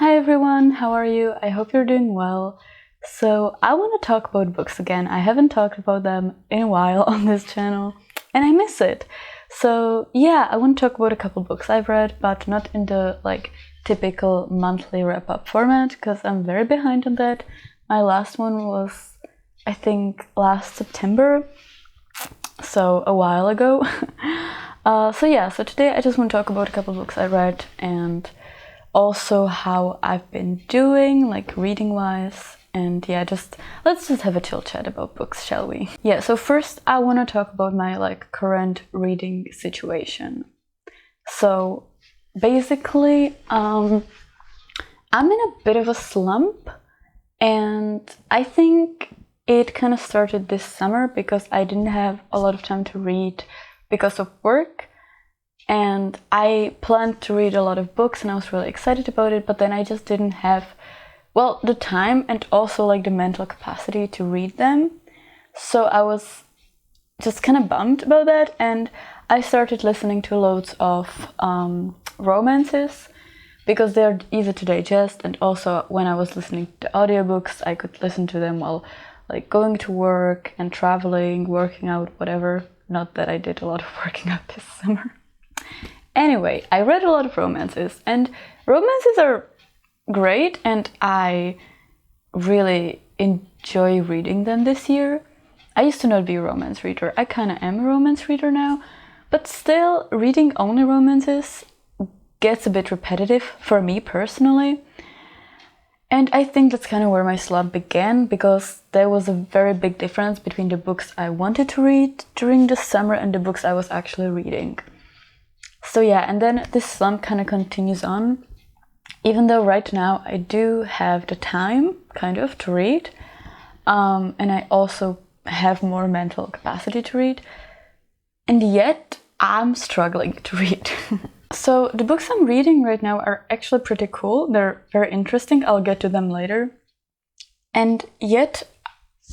Hi everyone, how are you? I hope you're doing well. So I want to talk about books again. I haven't talked about them in a while on this channel and I miss it. So yeah, I want to talk about a couple books I've read, but not in the typical monthly wrap-up format because I'm very behind on that. My last one was, I think, last September, so a while ago. So today I just want to talk about a couple books I read and also how I've been doing, reading wise, and yeah, let's just have a chill chat about books, shall we? Yeah, so first I want to talk about my current reading situation. So basically, I'm in a bit of a slump, and I think it kind of started this summer because I didn't have a lot of time to read because of work. And I planned to read a lot of books and I was really excited about it, but then I just didn't have, the time and also the mental capacity to read them. So I was just kind of bummed about that, and I started listening to loads of romances because they're easy to digest, and also when I was listening to audiobooks, I could listen to them while going to work and traveling, working out, whatever. Not that I did a lot of working out this summer. Anyway, I read a lot of romances, and romances are great, and I really enjoy reading them this year. I used to not be a romance reader. I kind of am a romance reader now, but still, reading only romances gets a bit repetitive for me personally. And I think that's kind of where my slump began, because there was a very big difference between the books I wanted to read during the summer and the books I was actually reading. So yeah, and then this slump kind of continues on, even though right now I do have the time, kind of, to read, and I also have more mental capacity to read, and yet I'm struggling to read. So the books I'm reading right now are actually pretty cool. They're very interesting. I'll get to them later. And yet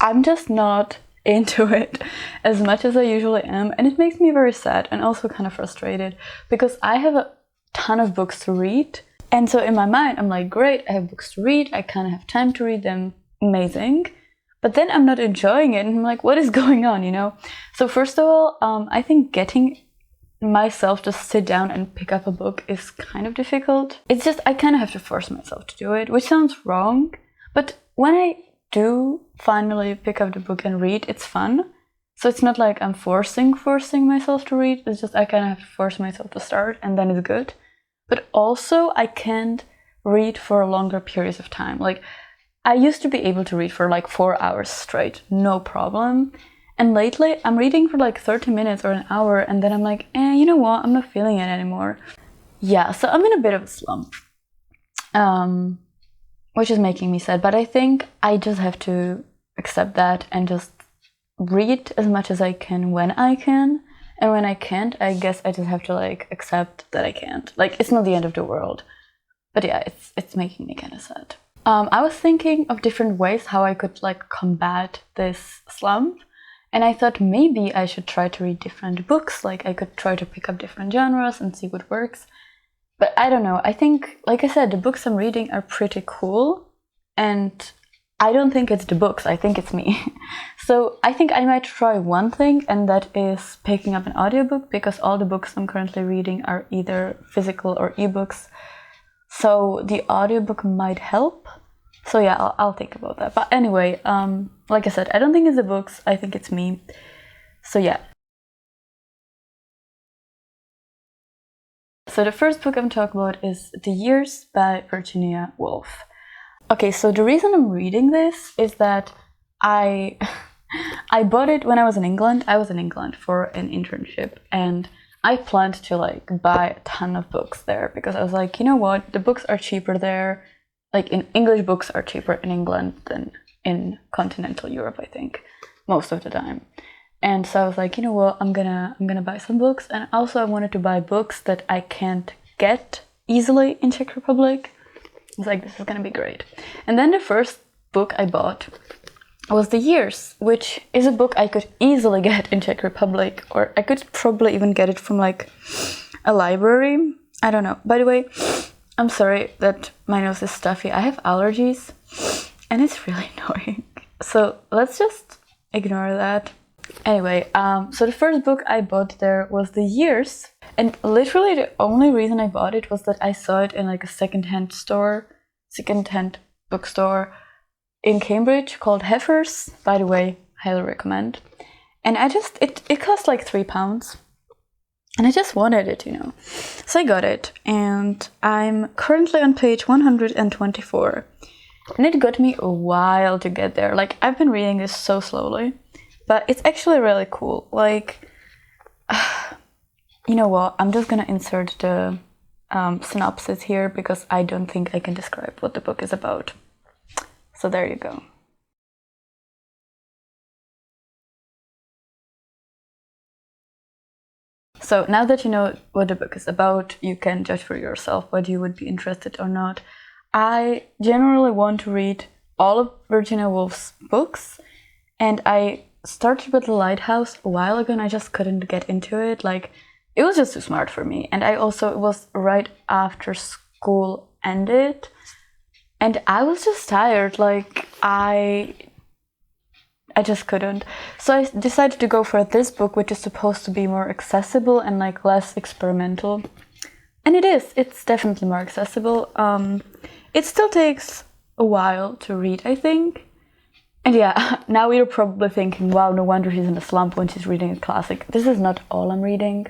I'm just not into it as much as I usually am, and it makes me very sad and also kind of frustrated because I have a ton of books to read, and so in my mind I'm like, great, I have books to read, I kind of have time to read them, amazing, but then I'm not enjoying it and I'm like, what is going on, So first of all, I think getting myself to sit down and pick up a book is kind of difficult. It's just I kind of have to force myself to do it, which sounds wrong, but when I do finally pick up the book and read, it's fun. So it's not like I'm forcing myself to read. It's just I kind of have to force myself to start, and then it's good. But also I can't read for longer periods of time. I used to be able to read for 4 hours straight, no problem. And lately I'm reading for 30 minutes or an hour, and then I'm like, you know what, I'm not feeling it anymore. Yeah, so I'm in a bit of a slump. Which is making me sad, but I think I just have to accept that and just read as much as I can when I can, and when I can't, I guess I just have to accept that I can't. It's not the end of the world, but yeah, it's making me kind of sad. I was thinking of different ways how I could combat this slump, and I thought maybe I should try to read different books. I could try to pick up different genres and see what works. But I don't know, I think, like I said, the books I'm reading are pretty cool, and I don't think it's the books, I think it's me. So I think I might try one thing, and that is picking up an audiobook, because all the books I'm currently reading are either physical or ebooks. So the audiobook might help. So yeah, I'll think about that. But anyway, like I said, I don't think it's the books, I think it's me. So yeah. So the first book I'm talking about is The Years by Virginia Woolf. Okay, so the reason I'm reading this is that I bought it when I was in England. I was in England for an internship, and I planned to buy a ton of books there because I was like, you know what, the books are cheaper there. English books are cheaper in England than in continental Europe, I think, most of the time. And so I was like, you know what, I'm gonna buy some books, and also I wanted to buy books that I can't get easily in Czech Republic. I was like, this is gonna be great. And then the first book I bought was The Years, which is a book I could easily get in Czech Republic, or I could probably even get it from a library. I don't know. By the way, I'm sorry that my nose is stuffy. I have allergies and it's really annoying. So let's just ignore that. Anyway, so the first book I bought there was The Years. And literally the only reason I bought it was that I saw it in like a secondhand bookstore in Cambridge called Heifers. By the way, highly recommend. And it cost like £3. And I just wanted it, you know. So I got it. And I'm currently on page 124. And it got me a while to get there. Like, I've been reading this so slowly. But it's actually really cool. Like, you know what? I'm just gonna insert the synopsis here because I don't think I can describe what the book is about. So there you go. So now that you know what the book is about, you can judge for yourself whether you would be interested or not. I generally want to read all of Virginia Woolf's books, and I started with The Lighthouse a while ago and I just couldn't get into it. Like, it was just too smart for me. And it was right after school ended and I was just tired. Like, I just couldn't. So I decided to go for this book, which is supposed to be more accessible and like less experimental. And it's definitely more accessible. It still takes a while to read, I think. And yeah, now you're probably thinking, wow, no wonder she's in a slump when she's reading a classic. This is not all I'm reading.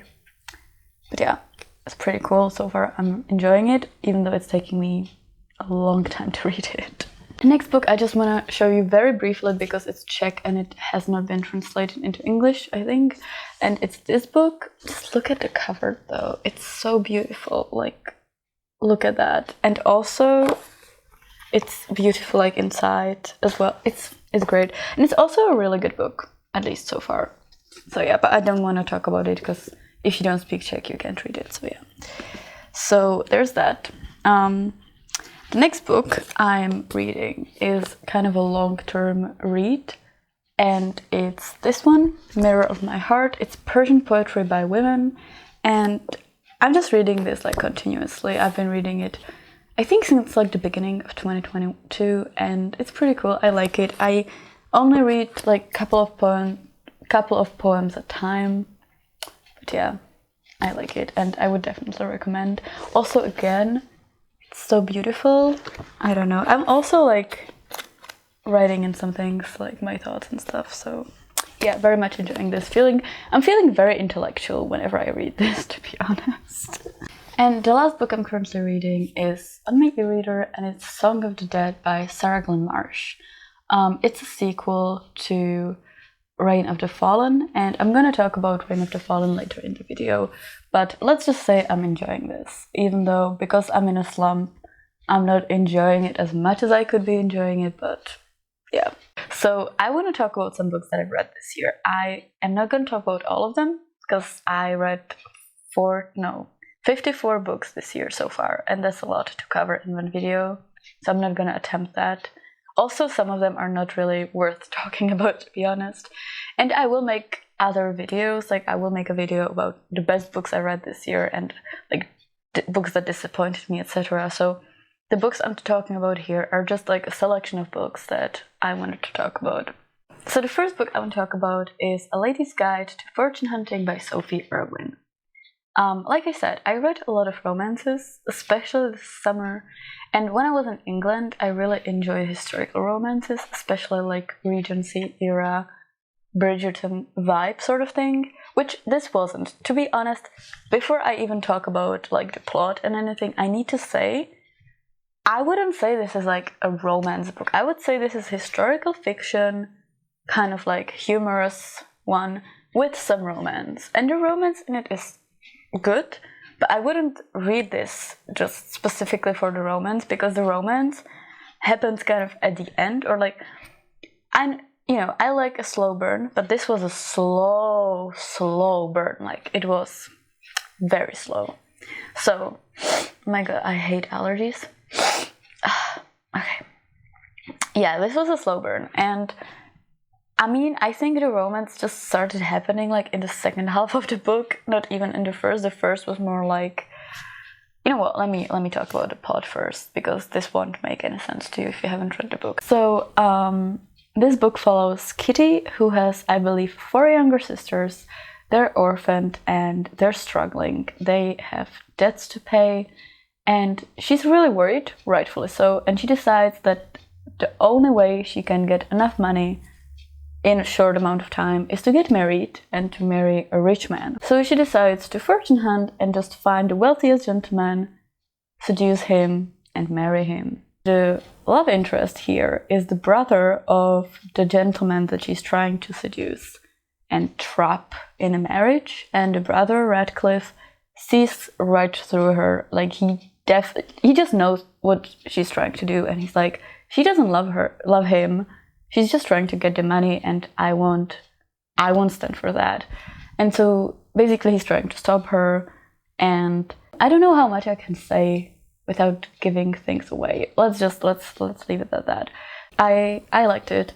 But yeah, it's pretty cool so far. I'm enjoying it, even though it's taking me a long time to read it. The next book I just want to show you very briefly because it's Czech and it has not been translated into English, I think. And it's this book. Just look at the cover though. It's so beautiful. Like, look at that. And also, it's beautiful like inside as well. It's great. And it's also a really good book, at least so far. So yeah, but I don't want to talk about it because if you don't speak Czech, you can't read it. So yeah. So there's that. The next book I'm reading is kind of a long-term read, and it's this one, Mirror of My Heart. It's Persian poetry by women, and I'm just reading this like continuously. I've been reading it, I think, since like the beginning of 2022, and it's pretty cool. I like it. I only read like couple of poems at a time, but yeah, I like it, and I would definitely recommend. Also, again, it's so beautiful. I don't know. I'm also like writing in some things, like my thoughts and stuff. So yeah, very much enjoying this. I'm feeling very intellectual whenever I read this, to be honest. And the last book I'm currently reading is on my e-reader, and it's Song of the Dead by Sarah Glenn Marsh. It's a sequel to Reign of the Fallen, and I'm gonna talk about Reign of the Fallen later in the video. But let's just say I'm enjoying this, even though because I'm in a slump, I'm not enjoying it as much as I could be enjoying it, but yeah. So I want to talk about some books that I've read this year. I am not going to talk about all of them because I read 54 books this year so far, and that's a lot to cover in one video, so I'm not going to attempt that. Also, some of them are not really worth talking about, to be honest. And I will make other videos, like I will make a video about the best books I read this year and like books that disappointed me, etc. So the books I'm talking about here are just like a selection of books that I wanted to talk about. So the first book I want to talk about is A Lady's Guide to Fortune Hunting by Sophie Irwin. Like I said, I read a lot of romances, especially this summer, and when I was in England, I really enjoy historical romances, especially like Regency era, Bridgerton vibe sort of thing, which this wasn't. To be honest, before I even talk about like the plot and anything, I need to say, I wouldn't say this is like a romance book. I would say this is historical fiction, kind of like humorous one with some romance. And the romance in it is good, but I wouldn't read this just specifically for the romance, because the romance happens kind of at the end, or like, I like a slow burn, but this was a slow burn. Like, it was very slow. So, oh my god, I hate allergies. Okay. Yeah, this was a slow burn, and I mean, I think the romance just started happening like in the second half of the book, not even in the first. The first was more like, You know what, let me talk about the plot first, because this won't make any sense to you if you haven't read the book. So this book follows Kitty, who has, I believe, 4 younger sisters. They're orphaned and they're struggling. They have debts to pay, and she's really worried, rightfully so, and she decides that the only way she can get enough money in a short amount of time is to get married and to marry a rich man. So she decides to fortune hunt and just find the wealthiest gentleman, seduce him, and marry him. The love interest here is the brother of the gentleman that she's trying to seduce and trap in a marriage, and the brother, Radcliffe, sees right through her. Like, he just knows what she's trying to do, and he's like, she doesn't love him. She's just trying to get the money, and I won't stand for that. And so basically he's trying to stop her, and I don't know how much I can say without giving things away. Let's leave it at that. I liked it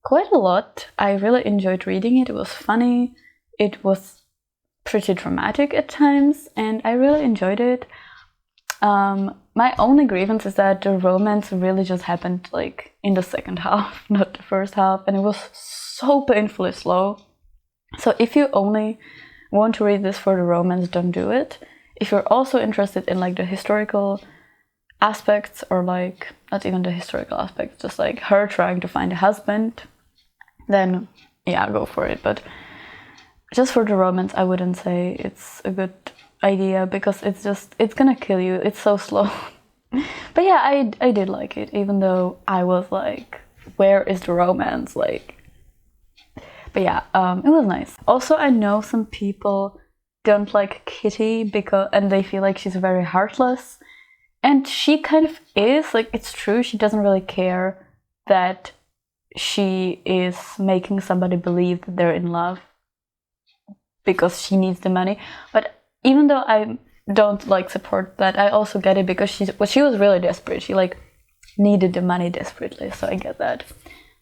quite a lot. I really enjoyed reading it. It was funny. It was pretty dramatic at times, and I really enjoyed it. My only grievance is that the romance really just happened like in the second half, not the first half, and it was so painfully slow. So if you only want to read this for the romance, don't do it. If you're also interested in like the historical aspects, or like not even the historical aspects, just like her trying to find a husband, then yeah, go for it. But just for the romance, I wouldn't say it's a good idea, because it's gonna kill you. It's so slow. But yeah, I did like it, even though I was like, where is the romance? Like, but yeah, it was nice. Also, I know some people don't like Kitty and they feel like she's very heartless, and she kind of is. Like, it's true, she doesn't really care that she is making somebody believe that they're in love because she needs the money. But even though I don't like support that, I also get it, because she was really desperate. She like needed the money desperately, so I get that.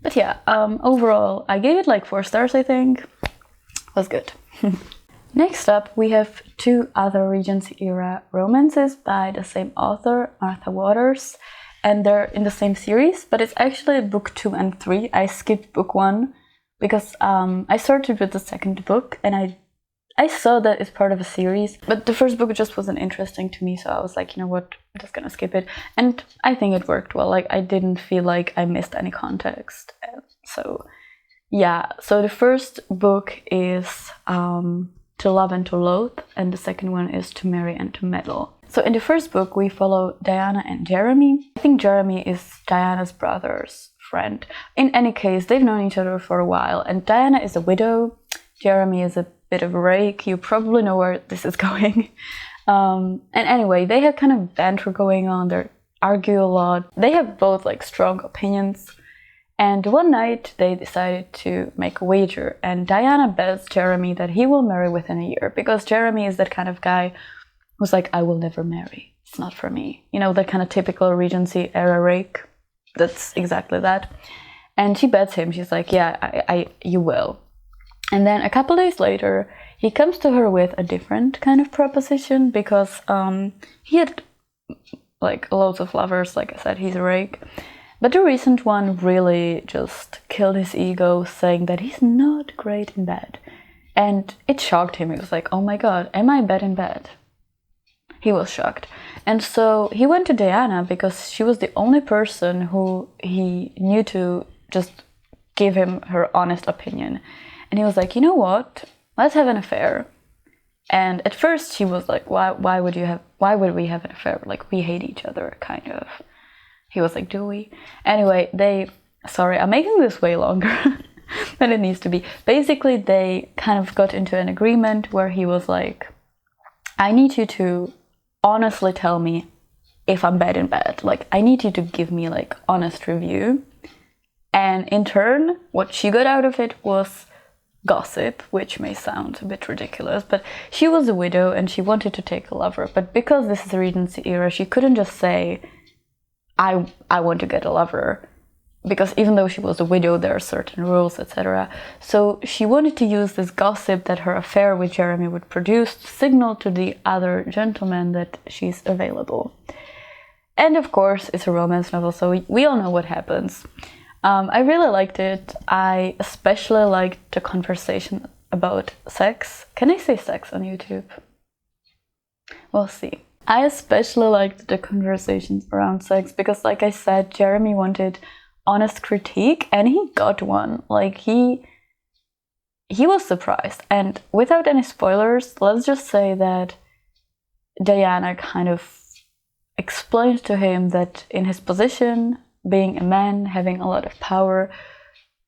But yeah, overall I gave it like 4 stars, I think. Was good. Next up, we have 2 other Regency era romances by the same author, Martha Waters, and they're in the same series, but it's actually book 2 and 3. I skipped book 1 because I started with the second book, and I saw that it's part of a series, but the first book just wasn't interesting to me, so I was like, you know what, I'm just gonna skip it. And I think it worked well. Like, I didn't feel like I missed any context. So yeah, so the first book is To Love and to Loathe, and the second one is To Marry and to Meddle. So in the first book, we follow Diana and Jeremy. I think Jeremy is Diana's brother's friend. In any case, they've known each other for a while, and Diana is a widow. Jeremy is a bit of a rake. You probably know where this is going. And anyway, they have kind of banter going on. They argue a lot. They have both like strong opinions. And one night they decided to make a wager, and Diana bets Jeremy that he will marry within a year, because Jeremy is that kind of guy who's like, I will never marry. It's not for me. You know, that kind of typical Regency era rake. That's exactly that. And she bets him. She's like, yeah, you will. And then a couple days later, he comes to her with a different kind of proposition, because he had like loads of lovers. Like I said, he's a rake. But the recent one really just killed his ego, saying that he's not great in bed. And it shocked him. He was like, oh my god, am I bad in bed? He was shocked. And so he went to Diana, because she was the only person who he knew to just give him her honest opinion. And he was like, you know what? Let's have an affair. And at first she was like, why would we have an affair? Like, we hate each other, kind of. He was like, do we? Anyway, sorry, I'm making this way longer than it needs to be. Basically, they kind of got into an agreement where he was like, I need you to honestly tell me if I'm bad in bed. Like, I need you to give me like honest review. And in turn, what she got out of it was gossip, which may sound a bit ridiculous, but she was a widow and she wanted to take a lover. But because this is a Regency era, she couldn't just say, I want to get a lover. because even though she was a widow, there are certain rules, etc. So she wanted to use this gossip that her affair with Jeremy would produce to signal to the other gentlemen that she's available. And of course, it's a romance novel, so we all know what happens. I really liked it. I especially liked the conversation about sex. Can I say sex on YouTube? We'll see. I especially liked the conversations around sex because, like I said, Jeremy wanted honest critique, and he got one. Like, he was surprised. And without any spoilers, let's just say that Diana kind of explained to him that in his position, being a man, having a lot of power,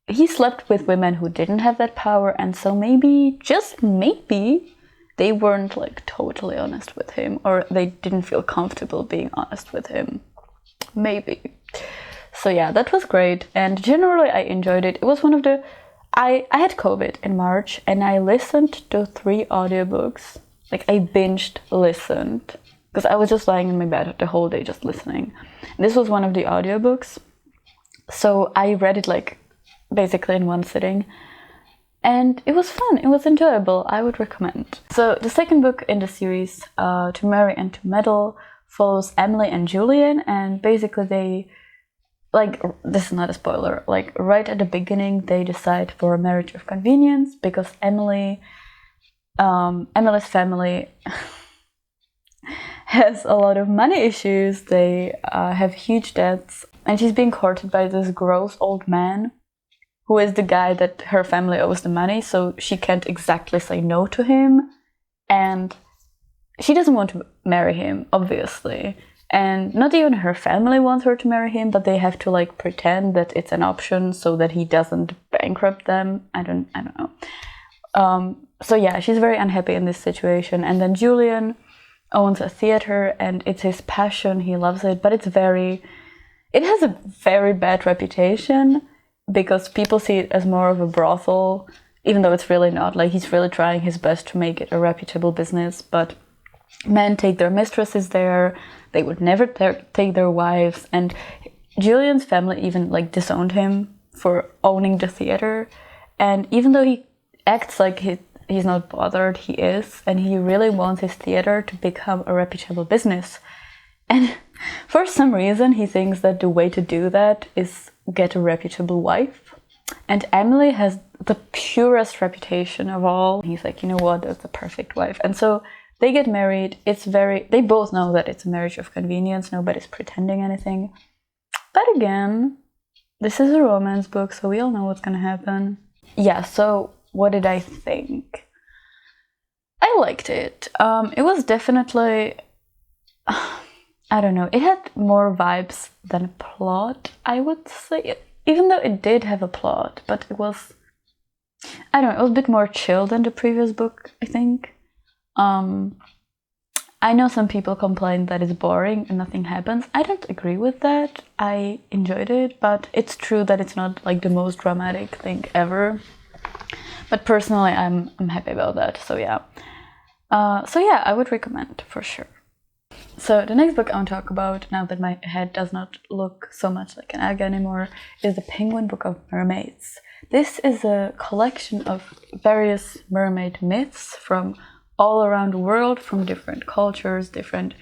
he slept with women who didn't have that power, and so maybe, just maybe, they weren't like totally honest with him, or they didn't feel comfortable being honest with him. Maybe. So yeah, that was great, and generally I enjoyed it. It was one of the... I had COVID in March, and I listened to 3 audiobooks. Like, I binged listened, because I was just lying in my bed the whole day just listening. And this was one of the audiobooks, so I read it like basically in one sitting, and it was fun, it was enjoyable, I would recommend. So the second book in the series, To Marry and to Meddle, follows Emily and Julian, and basically they... like, this is not a spoiler, like right at the beginning they decide for a marriage of convenience because Emily's family has a lot of money issues. They have huge debts, and she's being courted by this gross old man who is the guy that her family owes the money, so she can't exactly say no to him, and she doesn't want to marry him, obviously. And not even her family wants her to marry him, but they have to like pretend that it's an option so that he doesn't bankrupt them. I don't know. So yeah, she's very unhappy in this situation. And then Julian owns a theater, and it's his passion. He loves it, but it has a very bad reputation because people see it as more of a brothel, even though it's really not. Like, he's really trying his best to make it a reputable business, but men take their mistresses there. They would never take their wives, and Julian's family even like disowned him for owning the theater. And even though he acts like he's not bothered, he is, and he really wants his theater to become a reputable business. And for some reason, he thinks that the way to do that is get a reputable wife. And Emily has the purest reputation of all. He's like, you know what, that's the perfect wife. And so they get married. They both know that it's a marriage of convenience. Nobody's pretending anything. But again, this is a romance book, so we all know what's gonna happen. Yeah, so what did I think? I liked it. It was definitely... I don't know. It had more vibes than plot, I would say. Even though it did have a plot, but it was... I don't know, it was a bit more chill than the previous book, I think. I know some people complain that it's boring and nothing happens. I don't agree with that. I enjoyed it, but it's true that it's not like the most dramatic thing ever. But personally, I'm happy about that. So yeah. I would recommend for sure. So the next book I want to talk about, now that my head does not look so much like an egg anymore, is the Penguin Book of Mermaids. This is a collection of various mermaid myths from all around the world, from different cultures, different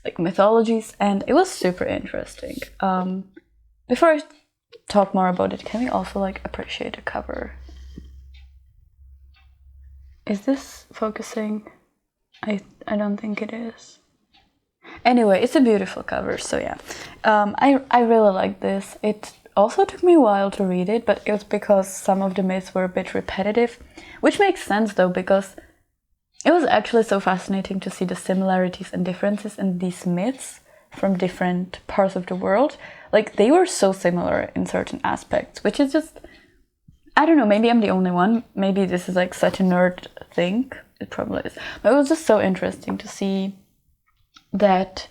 like mythologies, and it was super interesting. Before I talk more about it, can we also like appreciate the cover? Is this focusing? I don't think it is. Anyway, it's a beautiful cover, so yeah. I really like this. It also took me a while to read it, but it was because some of the myths were a bit repetitive, which makes sense though, because it was actually so fascinating to see the similarities and differences in these myths from different parts of the world. Like, they were so similar in certain aspects, which is just, I don't know, maybe I'm the only one. Maybe this is like such a nerd thing. It probably is. But it was just so interesting to see that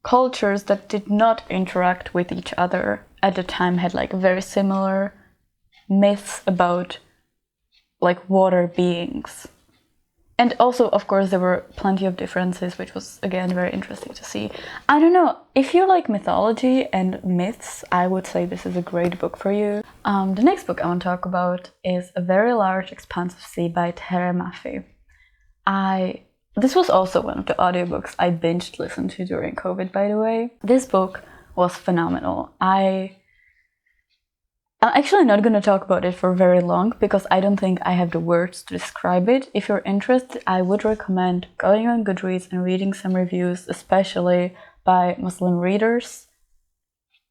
cultures that did not interact with each other at the time had like very similar myths about like water beings. And also, of course, there were plenty of differences, which was, again, very interesting to see. I don't know, if you like mythology and myths, I would say this is a great book for you. The next book I want to talk about is A Very Large Expanse of Sea by Tahereh Mafi. This was also one of the audiobooks I binged listened to during COVID, by the way. This book was phenomenal. I'm actually not going to talk about it for very long because I don't think I have the words to describe it. If you're interested, I would recommend going on Goodreads and reading some reviews, especially by Muslim readers.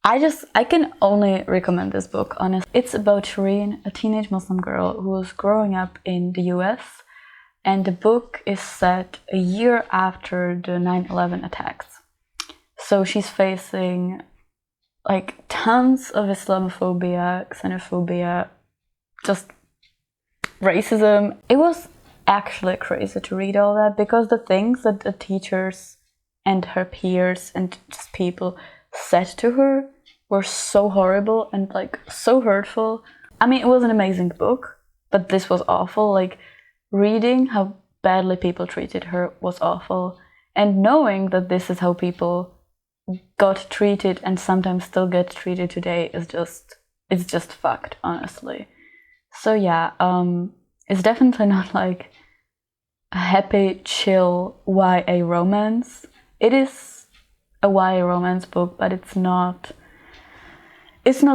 I can only recommend this book, honestly. It's about Shireen, a teenage Muslim girl who was growing up in the US, and the book is set a year after the 9/11 attacks. So she's facing like tons of Islamophobia, xenophobia, just racism. It was actually crazy to read all that because the things that the teachers and her peers and just people said to her were so horrible and like so hurtful. I mean, it was an amazing book, but this was awful. Like reading how badly people treated her was awful, and knowing that this is how people got treated and sometimes still get treated today is just fucked, honestly. So yeah, it's definitely not like a happy, chill YA romance. It is a YA romance book, but it's not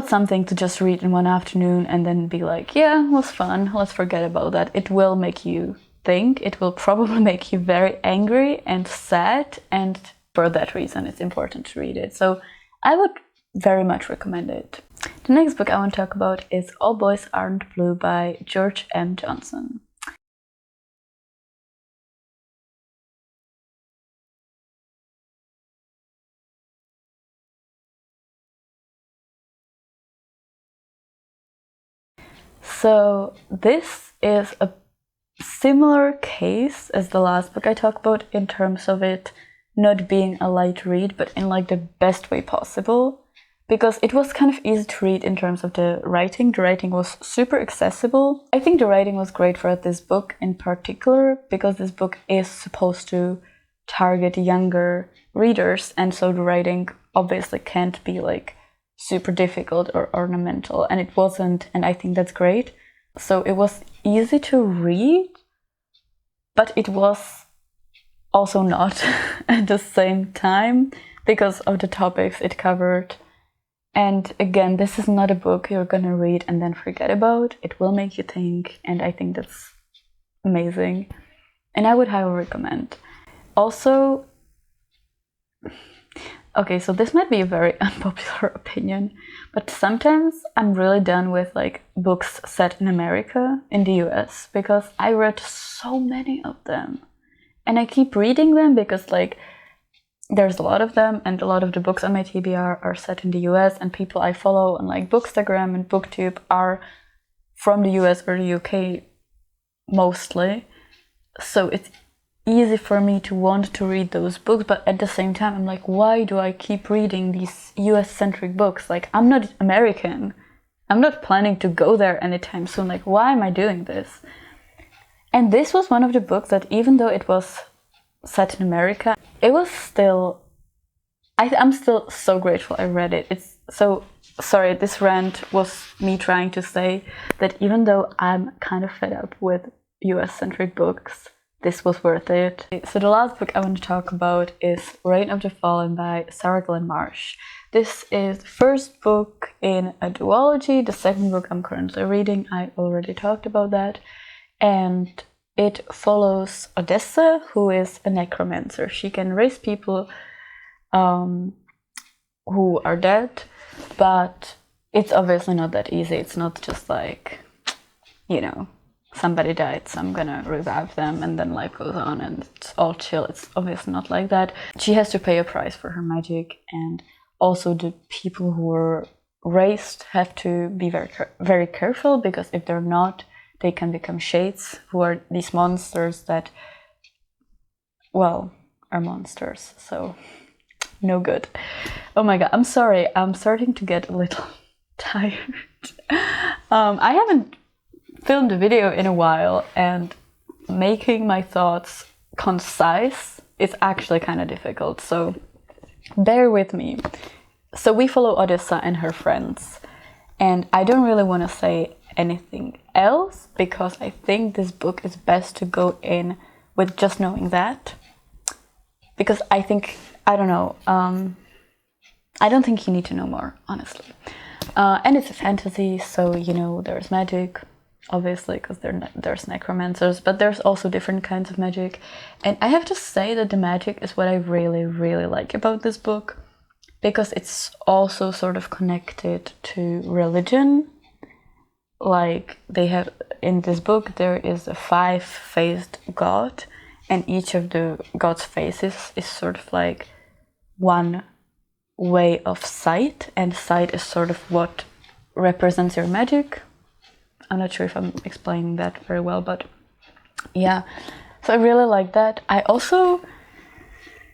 something to just read in one afternoon and then be like, yeah, it was fun, let's forget about that. It will make you think. It will probably make you very angry and sad, and for that reason, it's important to read it. So I would very much recommend it. The next book I want to talk about is All Boys Aren't Blue by George M. Johnson. So this is a similar case as the last book I talked about in terms of it not being a light read, but in like the best way possible, because it was kind of easy to read in terms of the writing. The writing was super accessible. I think the writing was great for this book in particular because this book is supposed to target younger readers, and so the writing obviously can't be like super difficult or ornamental, and it wasn't, and I think that's great. So it was easy to read, but it was also not at the same time because of the topics it covered. And again, this is not a book you're gonna read and then forget about. It will make you think, and I think that's amazing, and I would highly recommend. Also, okay, so this might be a very unpopular opinion, but sometimes I'm really done with like books set in America, in the US, because I read so many of them. And I keep reading them because like there's a lot of them, and a lot of the books on my TBR are set in the US, and people I follow on like Bookstagram and Booktube are from the US or the UK mostly. So it's easy for me to want to read those books, but at the same time I'm like, why do I keep reading these US-centric books? Like, I'm not American. I'm not planning to go there anytime soon. Like, why am I doing this? And this was one of the books that, even though it was set in America, it was still... I'm still so grateful I read it. It's so... Sorry, this rant was me trying to say that even though I'm kind of fed up with US-centric books, this was worth it. So the last book I want to talk about is Reign of the Fallen by Sarah Glenn Marsh. This is the first book in a duology. The second book I'm currently reading, I already talked about that. And it follows Odessa, who is a necromancer. She can raise people who are dead, but it's obviously not that easy. It's not just like, you know, somebody died, so I'm gonna revive them and then life goes on and it's all chill. It's obviously not like that. She has to pay a price for her magic, and also the people who were raised have to be very, very careful, because if they're not, they can become shades, who are these monsters that, well, are monsters, so no good. Oh my god, I'm sorry, I'm starting to get a little tired. I haven't filmed a video in a while, and making my thoughts concise is actually kind of difficult, so bear with me. So we follow Odessa and her friends, and I don't really want to say anything else because I think this book is best to go in with just knowing that, because I think, I don't know, I don't think you need to know more, honestly. And it's a fantasy, so, you know, there's magic, obviously, because there's necromancers, but there's also different kinds of magic. And I have to say that the magic is what I really, really like about this book, because it's also sort of connected to religion. Like, they have, in this book, there is a 5-faced god, and each of the god's faces is sort of like one way of sight, and sight is sort of what represents your magic. I'm not sure if I'm explaining that very well, but yeah, so I really like that. I also,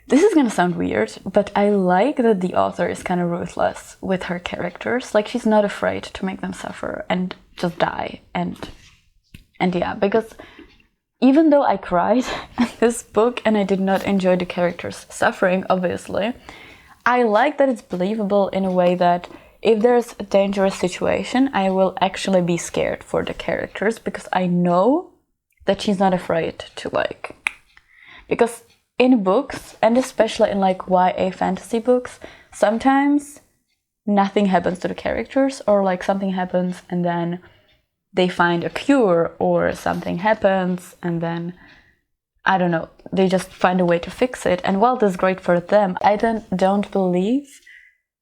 this is gonna sound weird, but I like that the author is kind of ruthless with her characters. Like, she's not afraid to make them suffer and just die, and yeah, because even though I cried at this book and I did not enjoy the characters suffering, obviously, I like that it's believable in a way that if there's a dangerous situation, I will actually be scared for the characters, because I know that she's not afraid to, like, because in books, and especially in like YA fantasy books, sometimes nothing happens to the characters, or like something happens and then they find a cure, or something happens and then, I don't know, they just find a way to fix it. And while this is great for them, I don't believe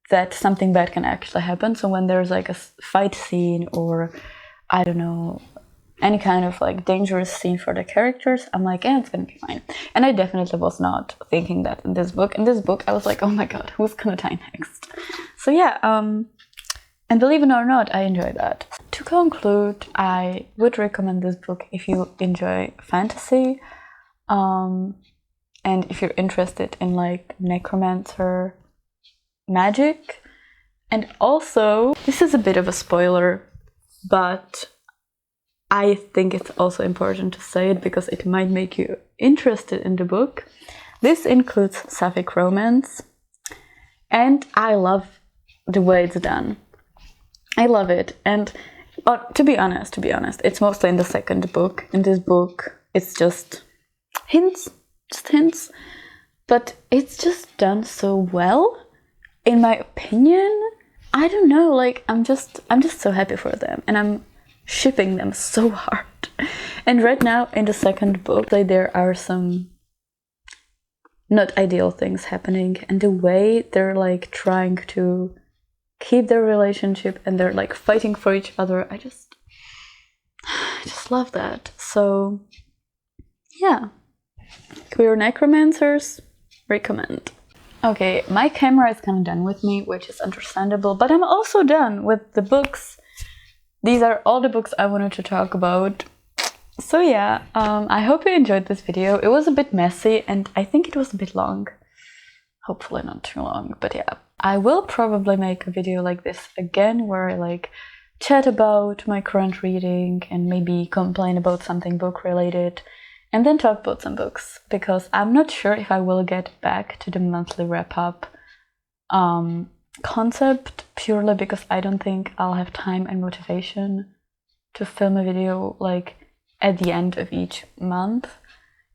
that something bad can actually happen. So when there's like a fight scene, or I don't know, any kind of like dangerous scene for the characters, I'm like, yeah, it's gonna be fine. And I definitely was not thinking that in this book. In this book, I was like, oh my god, who's gonna die next? So yeah, and believe it or not, I enjoy that. To conclude, I would recommend this book if you enjoy fantasy, and if you're interested in like necromancer magic. And also, this is a bit of a spoiler, but I think it's also important to say it because it might make you interested in the book. This includes sapphic romance, and I love the way it's done. I love it. And to be honest, it's mostly in the second book. In this book, it's just hints, but it's just done so well, in my opinion. I don't know, like, I'm just so happy for them, and I'm shipping them so hard. And right now in the second book, like, there are some not ideal things happening, and the way they're like trying to keep their relationship and they're like fighting for each other, I just love that. So yeah, queer necromancers, recommend. Okay, my camera is kind of done with me, which is understandable, but I'm also done with the books. These are all the books I wanted to talk about. So yeah, I hope you enjoyed this video. It was a bit messy, and I think it was a bit long. Hopefully not too long, but yeah. I will probably make a video like this again, where I like chat about my current reading and maybe complain about something book related, and then talk about some books, because I'm not sure if I will get back to the monthly wrap-up concept, purely because I don't think I'll have time and motivation to film a video like at the end of each month.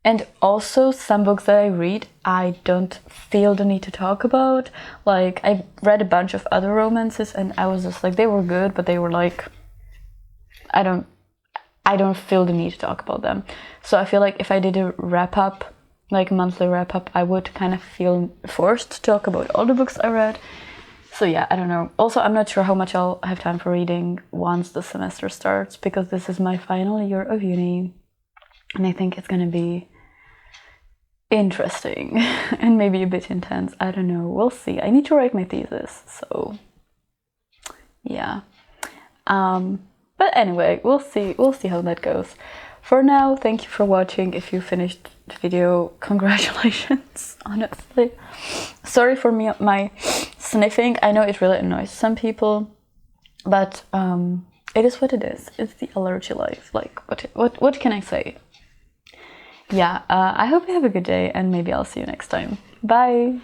And also, some books that I read, I don't feel the need to talk about. Like, I've read a bunch of other romances and I was just like, they were good, but they were like, I don't feel the need to talk about them. So I feel like if I did a wrap-up, like a monthly wrap-up, I would kind of feel forced to talk about all the books I read. So yeah, I don't know. Also, I'm not sure how much I'll have time for reading once the semester starts, because this is my final year of uni, and I think it's gonna be interesting and maybe a bit intense. I don't know, we'll see. I need to write my thesis, so yeah. But anyway, we'll see how that goes. For now, thank you for watching. If you finished the video, congratulations, honestly. Sorry for my sniffing. I know it really annoys some people, but it is what it is. It's the allergy life. Like, what can I say? yeah, I hope you have a good day and maybe I'll see you next time. Bye!